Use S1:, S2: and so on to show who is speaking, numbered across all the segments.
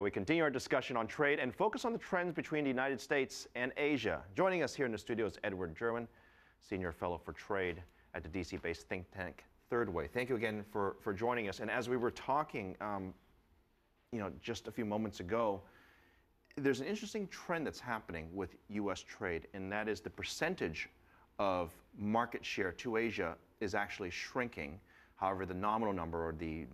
S1: We continue our discussion on trade and focus on the trends between the United States and Asia. Joining us here in the studio is Gerwin, Senior Fellow for Trade at the DC-based think tank Third Way. Thank you again for joining us. And as we were talking, just a few moments ago, there's an interesting trend that's happening with U.S. trade, and that is the percentage of market share to Asia is actually shrinking. However, the nominal number, or the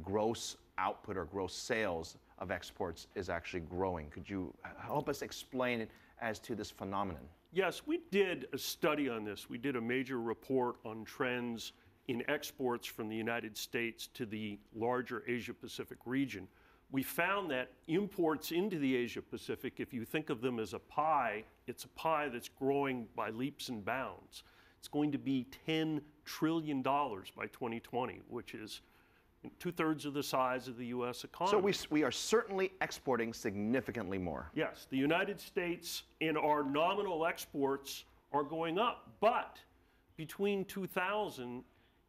S1: gross output or gross sales of exports, is actually growing. Could you help us explain it as to this phenomenon?
S2: Yes, we did a study on this. We did a major report on trends in exports from the United States to the larger Asia-Pacific region. We found that imports into the Asia-Pacific, if you think of them as a pie, it's a pie that's growing by leaps and bounds. It's going to be $10 trillion by 2020, which is two-thirds of the size of the U.S. economy.
S1: So we are certainly exporting significantly more.
S2: Yes, the United States and our nominal exports are going up, but between 2000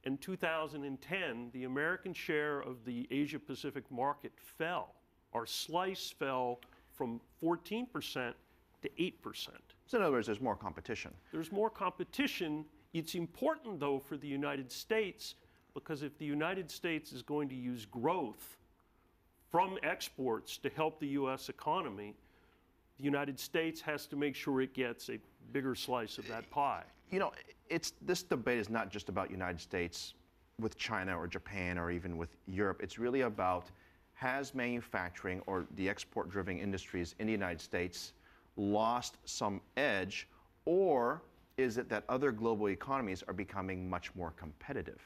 S2: and 2010, the American share of the Asia-Pacific market fell. Our slice fell from 14% to 8%.
S1: So in other words, there's more competition.
S2: There's more competition. It's important, though, for the United States, because if the United States is going to use growth from exports to help the U.S. economy, the United States has to make sure it gets a bigger slice of that pie.
S1: You know, this debate is not just about United States with China or Japan or even with Europe. It's really about, has manufacturing or the export-driven industries in the United States lost some edge, or is it that other global economies are becoming much more competitive?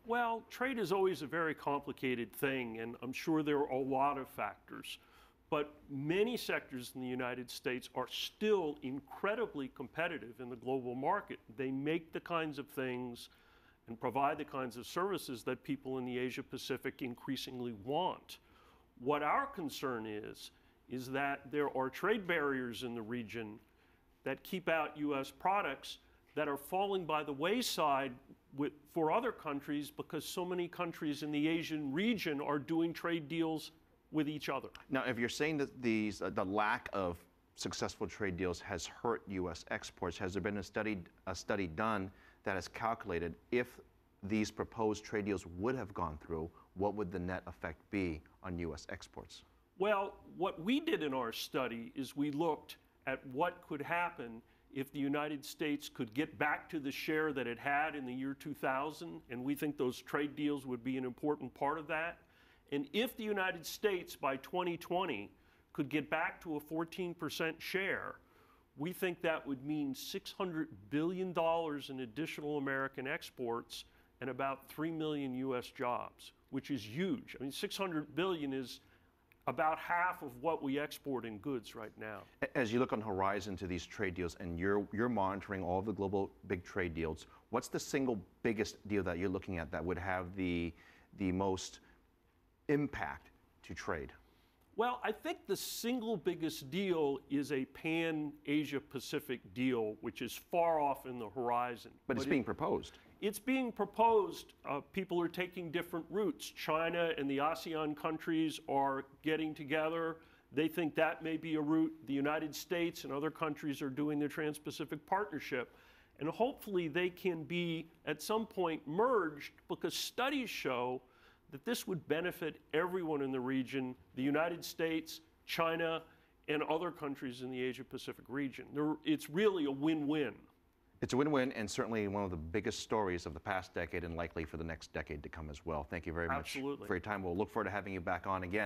S2: Well, trade is always a very complicated thing, and I'm sure there are a lot of factors. But many sectors in the United States are still incredibly competitive in the global market. They make the kinds of things and provide the kinds of services that people in the Asia-Pacific increasingly want. What our concern is that there are trade barriers in the region that keep out U.S. products that are falling by the wayside for other countries, because so many countries in the Asian region are doing trade deals with each other.
S1: Now, if you're saying that the lack of successful trade deals has hurt U.S. exports, has there been a study done that has calculated if these proposed trade deals would have gone through, what would the net effect be on U.S. exports?
S2: Well, what we did in our study is we looked at what could happen if the United States could get back to the share that it had in the year 2000, and we think those trade deals would be an important part of that. And if the United States by 2020 could get back to a 14% share, we think that would mean $600 billion in additional American exports and about 3 million U.S. jobs, which is huge. I mean, $600 billion is about half of what we export in goods right now.
S1: As you look on the horizon to these trade deals, and you're monitoring all of the global big trade deals, what's the single biggest deal that you're looking at that would have the most impact to trade?
S2: Well, I think the single biggest deal is a pan-Asia-Pacific deal, which is far off in the horizon.
S1: But it's being proposed.
S2: It's being proposed. People are taking different routes. China and the ASEAN countries are getting together. They think that may be a route. The United States and other countries are doing the Trans-Pacific Partnership. And hopefully they can be, at some point, merged, because studies show that this would benefit everyone in the region, the United States, China, and other countries in the Asia-Pacific region. It's really a win-win.
S1: It's a win-win, and certainly one of the biggest stories of the past decade, and likely for the next decade to come as well. Thank you very much for your time. We'll look forward to having you back on again.